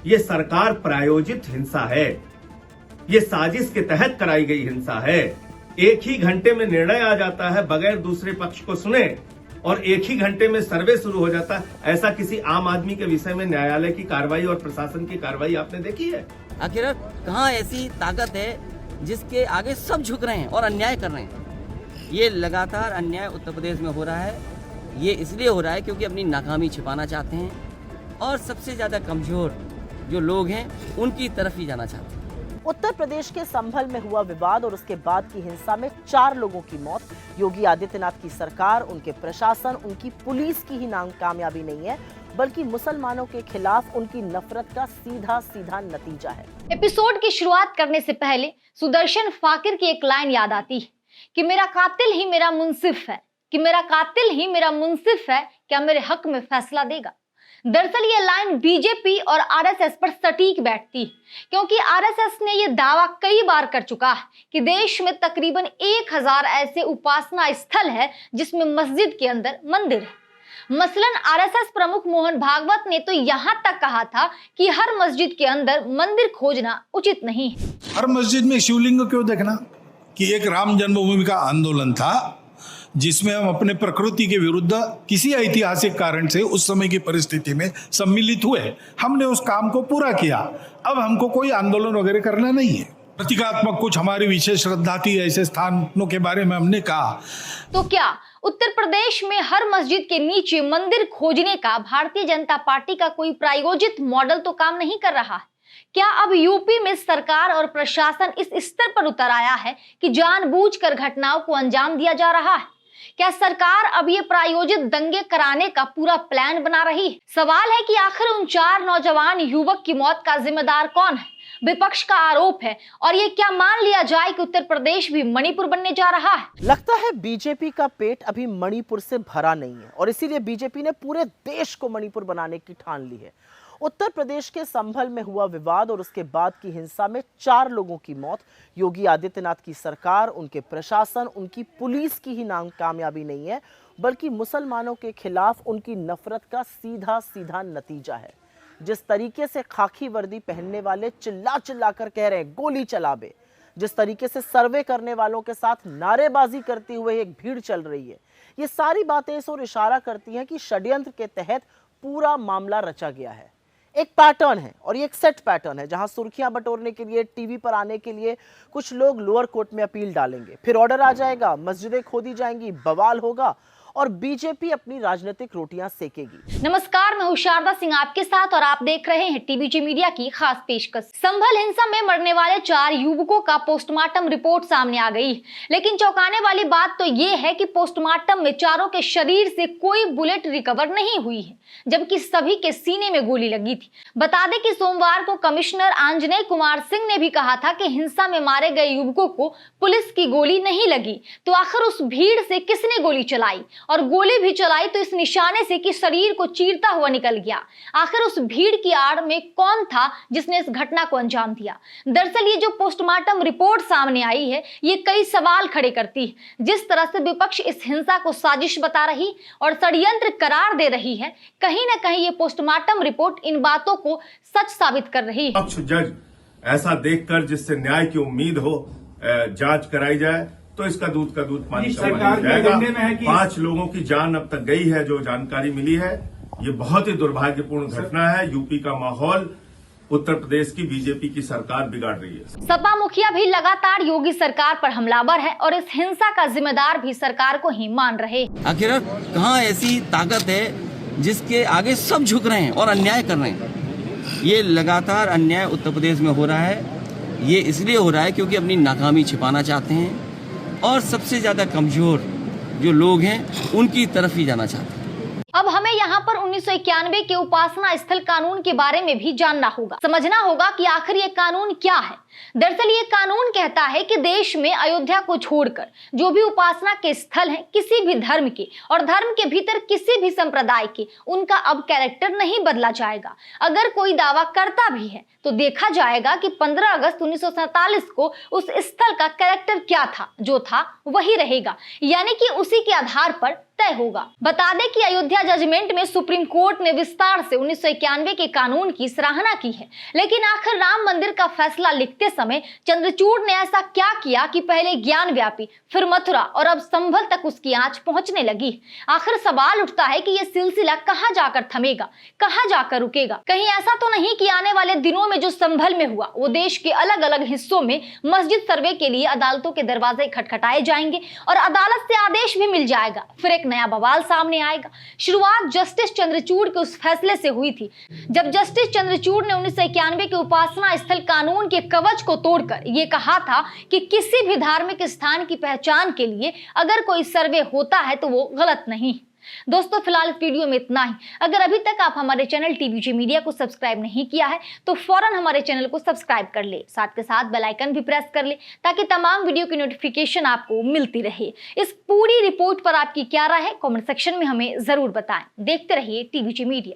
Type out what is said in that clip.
ये सरकार प्रायोजित हिंसा है, ये साजिश के तहत कराई गई हिंसा है। एक ही घंटे में निर्णय आ जाता है बगैर दूसरे पक्ष को सुने, और एक ही घंटे में सर्वे शुरू हो जाता है। ऐसा किसी आम आदमी के विषय में न्यायालय की कार्रवाई और प्रशासन की कार्रवाई आपने देखी है? आखिर कहाँ ऐसी ताकत है जिसके आगे सब झुक रहे हैं और अन्याय कर रहे हैं? ये लगातार अन्याय उत्तर प्रदेश में हो रहा है। ये इसलिए हो रहा है क्योंकि अपनी नाकामी छिपाना चाहते हैं और सबसे ज़्यादा कमज़ोर जो लोग हैं उनकी तरफ ही जाना चाहते हैं। उत्तर प्रदेश के संभल में हुआ विवाद और उसके बाद की हिंसा में 4 लोगों की मौत। योगी आदित्यनाथ की सरकार, उनके प्रशासन, उनकी पुलिस की ही कामयाबी नहीं है, बल्कि मुसलमानों के खिलाफ उनकी नफरत का सीधा सीधा नतीजा है। एपिसोड की शुरुआत करने से पहले सुदर्शन फाकिर की एक लाइन याद आती है कि मेरा कातिल ही मेरा मुंसिफ है, कि मेरा कातिल ही मेरा मुंसिफ है, क्या मेरे हक में फैसला देगा। दरअसल ये लाइन बीजेपी और आरएसएस पर सटीक बैठती है, क्योंकि आरएसएस ने यह दावा कई बार कर चुका है कि देश में तकरीबन 1000 ऐसे उपासना स्थल है जिसमें मस्जिद के अंदर मंदिर है। मसलन आरएसएस प्रमुख मोहन भागवत ने तो यहां तक कहा था कि हर मस्जिद के अंदर मंदिर खोजना उचित नहीं है। हर मस्जिद में शिवलिंग क्यों देखना? कि एक राम जन्मभूमि का आंदोलन था जिसमें हम अपने प्रकृति के विरुद्ध किसी ऐतिहासिक कारण से उस समय की परिस्थिति में सम्मिलित हुए, हमने उस काम को पूरा किया। अब हमको कोई आंदोलन वगैरह करना नहीं है। प्रतीकात्मक कुछ हमारी विशेष श्रद्धा थी, ऐसे स्थानों के बारे में हमने कहा। तो क्या उत्तर प्रदेश में हर मस्जिद के नीचे मंदिर खोजने का भारतीय जनता पार्टी का कोई प्रायोजित मॉडल तो काम नहीं कर रहा है? क्या अब यूपी में सरकार और प्रशासन इस स्तर पर उतर आया है कि जानबूझकर घटनाओं को अंजाम दिया जा रहा है? क्या सरकार अब ये प्रायोजित दंगे कराने का पूरा प्लान बना रही है? सवाल है कि आखिर उन 4 नौजवान युवक की मौत का जिम्मेदार कौन है? विपक्ष का आरोप है, और ये क्या मान लिया जाए कि उत्तर प्रदेश भी मणिपुर बनने जा रहा है? लगता है बीजेपी का पेट अभी मणिपुर से भरा नहीं है और इसीलिए बीजेपी ने पूरे देश को मणिपुर बनाने की ठान ली है। उत्तर प्रदेश के संभल में हुआ विवाद और उसके बाद की हिंसा में 4 लोगों की मौत। योगी आदित्यनाथ की सरकार, उनके प्रशासन, उनकी पुलिस की ही कामयाबी नहीं है, बल्कि मुसलमानों के खिलाफ उनकी नफरत का सीधा सीधा नतीजा है। जिस तरीके से खाकी वर्दी पहनने वाले चिल्ला चिल्ला कर कह रहे हैं गोली चला बे, जिस तरीके से सर्वे करने वालों के साथ नारेबाजी करते हुए एक भीड़ चल रही है, ये सारी बातें इस ओर इशारा करती हैं कि षड्यंत्र के तहत पूरा मामला रचा गया है। एक पैटर्न है और ये एक सेट पैटर्न है, जहां सुर्खियां बटोरने के लिए, टीवी पर आने के लिए कुछ लोग लोअर कोर्ट में अपील डालेंगे, फिर ऑर्डर आ जाएगा, मस्जिदें खोदी जाएंगी, बवाल होगा और बीजेपी अपनी राजनीतिक रोटियां सेकेगी। नमस्कार, मैं हूं शारदा सिंह आपके साथ और आप देख रहे हैं टीबीजी मीडिया की खास पेशकश। संभल हिंसा में मरने वाले 4 युवकों का पोस्टमार्टम रिपोर्ट सामने आ गई, लेकिन चौंकाने वाली बात तो ये है कि पोस्टमार्टम में चारों के शरीर से कोई बुलेट रिकवर नहीं हुई है, जबकि सभी के सीने में गोली लगी थी। बता दें कि सोमवार को कमिश्नर आंजनेय कुमार सिंह ने भी कहा था कि हिंसा में मारे गए युवकों को पुलिस की गोली नहीं लगी, तो आखिर उस भीड़ से किसने गोली चलाई, और गोली भी चलाई तो इस निशाने से कि शरीर को चीरता हुआ निकल गया। आखिर उस भीड़ की आड़ में कौन था जिसने इस घटना को अंजाम दिया? दरअसल ये जो पोस्टमार्टम रिपोर्ट सामने आई है, ये कई सवाल खड़े करती है। जिस तरह से विपक्ष इस हिंसा को साजिश बता रही और षड्यंत्र करार दे रही है, कहीं ना कहीं ये पोस्टमार्टम रिपोर्ट इन बातों को सच साबित कर रही है। पक्ष जज ऐसा देखकर जिससे न्याय की उम्मीद हो, जांच कराई जाए, तो इसका दूध का दूध पानी का पानी जाएगा। 5 लोगों की जान अब तक गई है, जो जानकारी मिली है। ये बहुत ही दुर्भाग्यपूर्ण घटना है। यूपी का माहौल उत्तर प्रदेश की बीजेपी की सरकार बिगाड़ रही है। सपा मुखिया भी लगातार योगी सरकार पर हमलावर है और इस हिंसा का जिम्मेदार भी सरकार को ही मान रहे। आखिर कहाँ ऐसी ताकत है जिसके आगे सब झुक रहे हैं और अन्याय कर रहे हैं? ये लगातार अन्याय उत्तर प्रदेश में हो रहा है। ये इसलिए हो रहा है क्योंकि अपनी नाकामी छिपाना चाहते हैं और सबसे ज्यादा कमजोर जो लोग हैं उनकी तरफ ही जाना चाहते हैं। अब हमें यहाँ पर 1991 के उपासना स्थल कानून के बारे में भी जानना होगा, समझना होगा कि आखिर ये कानून क्या है। दरअसल ये कानून कहता है कि देश में अयोध्या को छोड़कर जो भी उपासना के स्थल हैं, किसी भी धर्म के और धर्म के भीतर किसी भी संप्रदाय के, उनका अब कैरेक्टर नहीं बदला जाएगा। अगर कोई दावा करता भी है तो देखा जाएगा कि 15 अगस्त 1947 को उस स्थल का कैरेक्टर क्या था, जो था वही रहेगा, यानी कि उसी के आधार पर तय होगा। बता दें कि अयोध्या जजमेंट में सुप्रीम कोर्ट ने विस्तार से 1991 के कानून की सराहना की है, लेकिन आखिर राम मंदिर का फैसला लिखते समय चंद्रचूड़ ने ऐसा क्या किया कि पहले ज्ञान व्यापी, फिर मथुरा और अब संभल तक उसकी आंच पहुंचने लगी। आखिर सवाल उठता है कि यह सिलसिला कहां जाकर थमेगा, कहां जाकर रुकेगा। कहीं ऐसा तो नहीं कि आने वाले दिनों में जो संभल में हुआ वो देश के अलग अलग हिस्सों में मस्जिद सर्वे के लिए अदालतों के दरवाजे खटखटाए जाएंगे और अदालत से आदेश भी मिल जाएगा, फिर एक नया बवाल सामने आएगा। शुरुआत जस्टिस चंद्रचूड़ के उस फैसले से हुई थी जब जस्टिस चंद्रचूड़ ने 1991 के उपासना स्थल कानून के कवच को तोड़कर यह कहा था कि किसी भी धार्मिक स्थान की पहचान के लिए अगर कोई सर्वे होता है तो वो गलत नहीं। दोस्तों, फिलहाल इस वीडियो में इतना ही। अगर अभी तक आप हमारे चैनल टीवीजी मीडिया को सब्सक्राइब नहीं किया है तो फौरन हमारे चैनल को सब्सक्राइब कर ले, साथ के साथ बेल आइकन भी प्रेस कर ले ताकि तमाम वीडियो की नोटिफिकेशन आपको मिलती रहे। इस पूरी रिपोर्ट पर आपकी क्या राय है, कमेंट सेक्शन में हमें जरूर बताएं। देखते रहिए टीवीजी मीडिया।